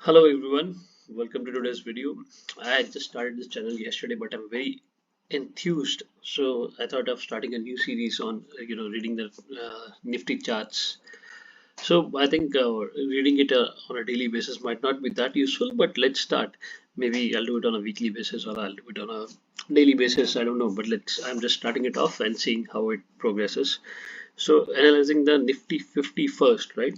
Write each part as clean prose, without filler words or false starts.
Hello everyone, welcome to today's video. I just started this channel yesterday, but I'm very enthused, so I thought of starting a new series on reading the Nifty charts. So I think reading it on a daily basis might not be that useful, but let's start. Maybe I'll do it on a weekly basis or I'll do it on a daily basis. I don't know, but I'm just starting it off and seeing how it progresses. So analyzing the Nifty 50 first, right?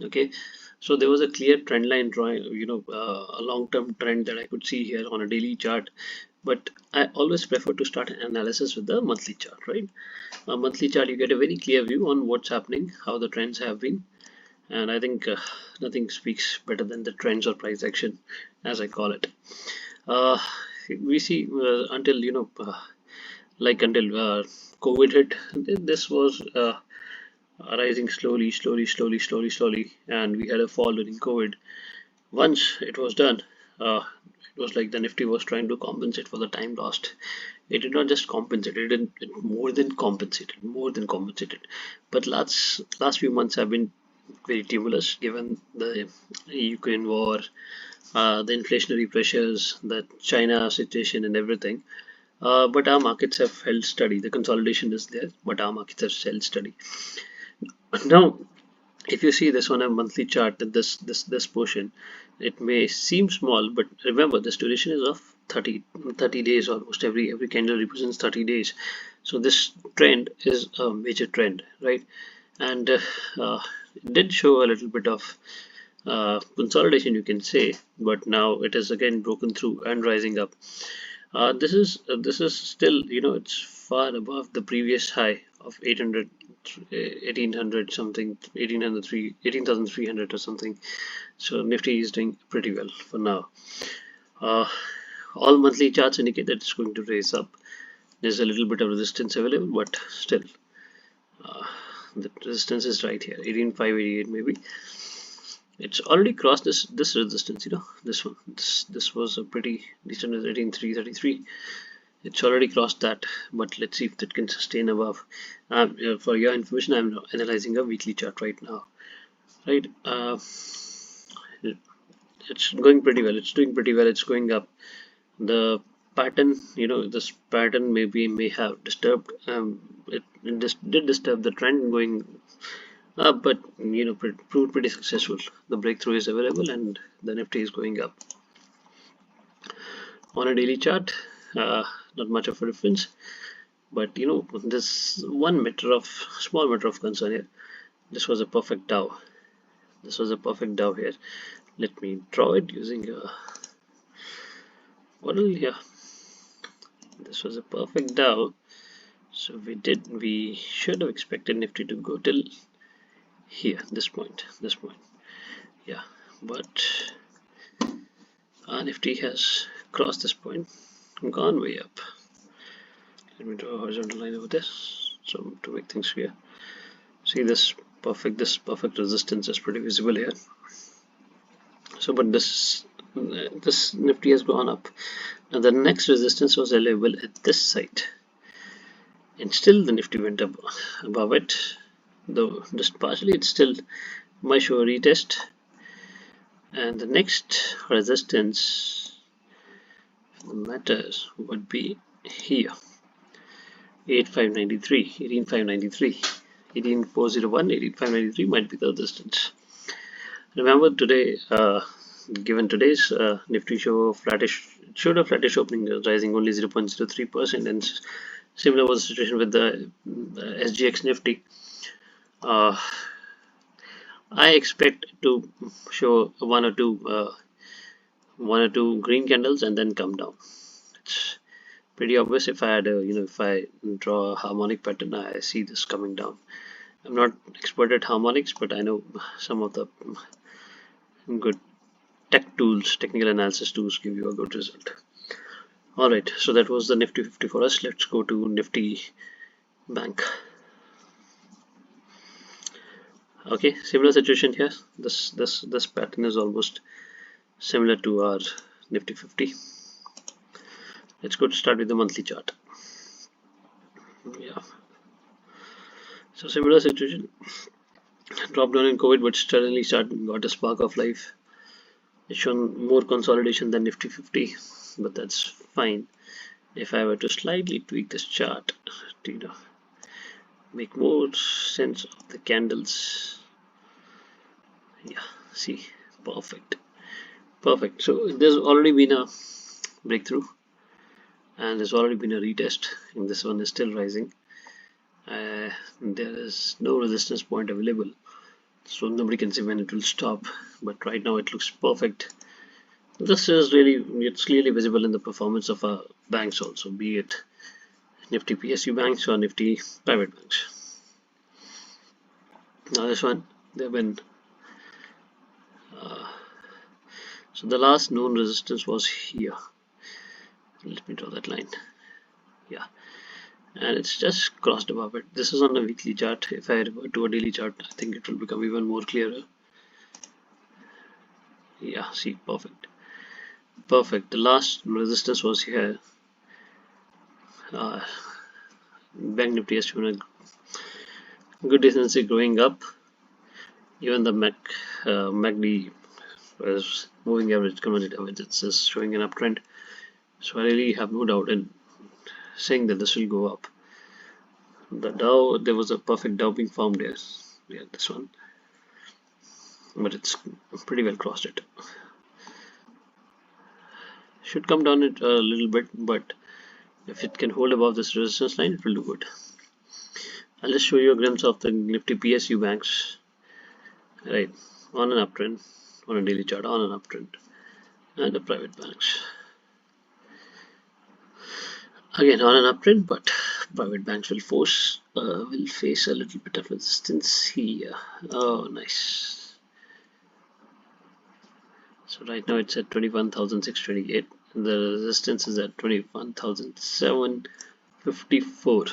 Okay, so there was a clear trend line drawing, a long-term trend that I could see here on a daily chart. But I always prefer to start an analysis with the monthly chart, right? A monthly chart, you get a very clear view on what's happening, how the trends have been, and I think nothing speaks better than the trends or price action, as I call it. Uh, we see until COVID hit, this was rising slowly, and we had a fall during COVID. Once it was done, it was like the Nifty was trying to compensate for the time lost. It did not just compensate; it more than compensated. But last few months have been very tumultuous, given the Ukraine war, the inflationary pressures, the China situation, and everything. But our markets have held steady. The consolidation is there, but our markets have held steady. Now, if you see this on a monthly chart, that this portion, it may seem small, but remember this duration is of 30 days. Almost every candle represents 30 days. So this trend is a major trend, right? And it did show a little bit of consolidation, you can say, but now it is again broken through and rising up. This is still, it's far above the previous high of 800, 1800 something, 18,300 or something. So Nifty is doing pretty well for now. Uh, all monthly charts indicate that it's going to raise up. There's a little bit of resistance available, but still, the resistance is right here, 18,588 maybe. It's already crossed this resistance, this one. This was a pretty decent 18,333. It's already crossed that, but let's see if it can sustain above. For your information, I'm analyzing a weekly chart right now, right? It's going pretty well. It's doing pretty well. It's going up. The pattern, this pattern may have disturbed. It did disturb the trend going up, but proved pretty successful. The breakthrough is available, and the Nifty is going up. On a daily chart, not much of a difference, but this small matter of concern here. This was a perfect Dow. This was a perfect Dow here. Let me draw it using a model here. This was a perfect Dow. So we should have expected Nifty to go till here, this point, yeah, but Nifty has crossed this point, gone way up. Let me draw a horizontal line over this, so to make things clear. See this perfect resistance is pretty visible here. So, but this Nifty has gone up. Now the next resistance was available at this site, and still the Nifty went up above it, though just partially. It's still might show a retest, and the next resistance matters would be here, 18,593, 18,593 might be the resistance. Remember today, given today's Nifty showed a flattish opening, rising only 0.03%, and similar was the situation with the SGX Nifty. I expect to show one or two green candles and then come down. It's pretty obvious. If I had if I draw a harmonic pattern, I see this coming down. I'm not expert at harmonics, but I know some of the good technical analysis tools give you a good result. Alright, so that was the Nifty 50 for us. Let's go to Nifty Bank. Okay, similar situation here. This pattern is almost similar to our Nifty 50. Let's go to start with the monthly chart. Yeah, so similar situation. Dropped down in COVID, but suddenly got a spark of life. It's shown more consolidation than Nifty 50, but that's fine. If I were to slightly tweak this chart to make more sense of the candles, yeah, see, perfect. So there's already been a breakthrough, and there's already been a retest, and this one is still rising. There is no resistance point available, so nobody can say when it will stop, but right now it looks perfect. This is really, it's clearly visible in the performance of our banks also, be it Nifty PSU banks or Nifty private banks. Now this one, they've been, so the last known resistance was here. Let me draw that line. Yeah, and it's just crossed above it. This is on a weekly chart. If I revert to a daily chart, I think it will become even more clearer. Yeah, see, perfect. The last resistance was here. Bank Nifty has shown a good decency growing up. Even the MACD was moving average, commodity average, it's just showing an uptrend. So I really have no doubt in saying that this will go up. The Dow, there was a perfect Dow being formed here. Yeah, this one, but it's pretty well crossed it. Should come down it a little bit, but if it can hold above this resistance line, it will do good. I'll just show you a glimpse of the Nifty PSU banks, right, on an uptrend, on a daily chart, on an uptrend, and the private banks. Again on an uptrend, but private banks will face a little bit of resistance here. Oh, nice. So right now it's at 21,628. The resistance is at 21,754.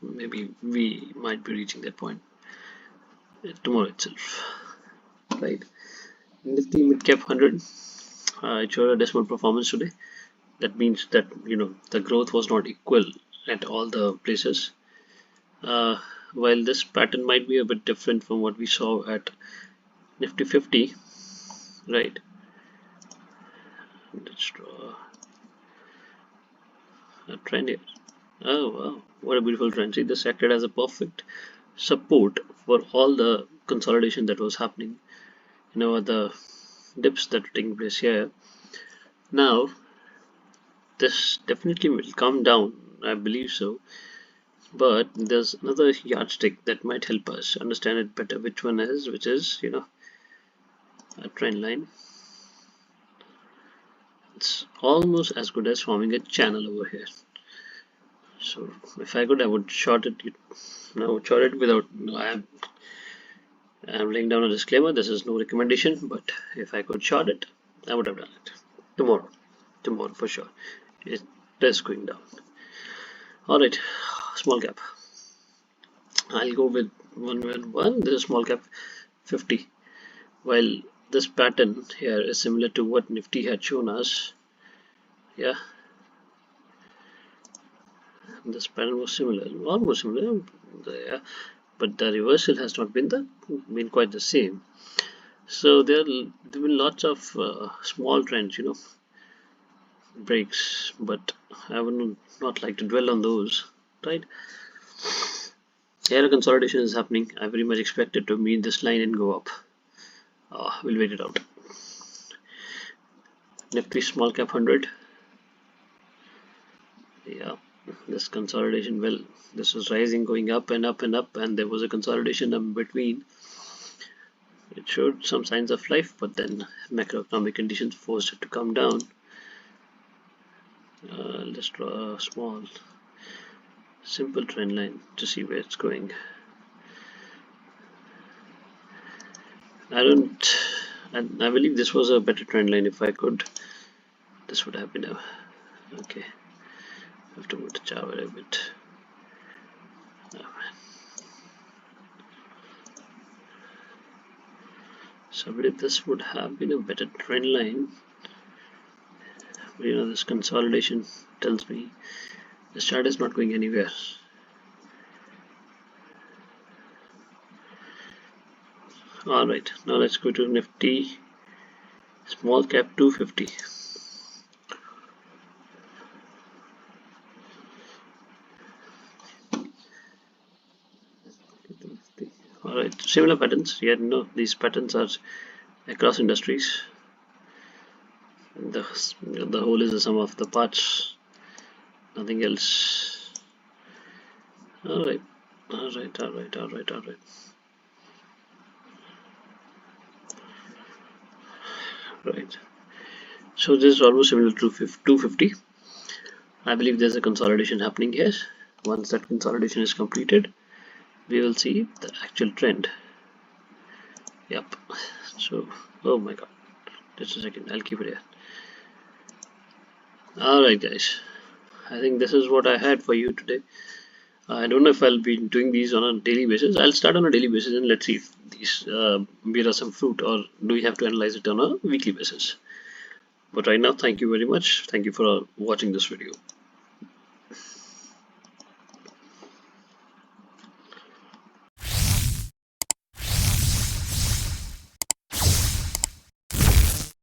Maybe we might be reaching that point tomorrow itself. Right. Nifty Mid Cap 100. It showed a decimal performance today. That means that the growth was not equal at all the places. While this pattern might be a bit different from what we saw at Nifty 50, right? Let's draw a trend here. Oh wow, what a beautiful trend. See, this acted as a perfect support for all the consolidation that was happening. The dips that are taking place here. Now, this definitely will come down, I believe so. But there's another yardstick that might help us understand it better, which is a trend line. It's almost as good as forming a channel over here. So if I could, I would short it. Now short it without. I'm laying down a disclaimer. This is no recommendation, but if I could short it, I would have done it tomorrow for sure. It is going down. All right, small cap. I'll go with 111. This is small cap 50. While this pattern here is similar to what Nifty had shown us, yeah, this pattern was similar, almost similar, yeah, but the reversal has not been quite the same. So there have been lots of small trends, breaks, but I would not like to dwell on those, right? Here a consolidation is happening. I very much expect it to meet this line and go up. We'll wait it out. Nifty small cap 100. Yeah, this consolidation, well, this was rising, going up and up and up, and there was a consolidation in between. It showed some signs of life, but then macroeconomic conditions forced it to come down. Let's draw a small simple trend line to see where it's going. I believe this was a better trend line. If I could, this would have been okay. I have to move the chart a bit. So I believe this would have been a better trend line. But this consolidation tells me this chart is not going anywhere. Alright, now let's go to Nifty Small cap 250. Alright, similar patterns. Yeah, no, these patterns are across industries. The whole is the sum of the parts, nothing else. Alright, alright. Right. So this is almost similar to 250. I believe there's a consolidation happening here. Once that consolidation is completed, we will see the actual trend. Yep. So, oh my god. Just a second, I'll keep it here. Alright guys, I think this is what I had for you today. I don't know if I'll be doing these on a daily basis. I'll start on a daily basis and let's see if these bear some fruit, or do we have to analyze it on a weekly basis. But right now, thank you very much. Thank you for watching this video.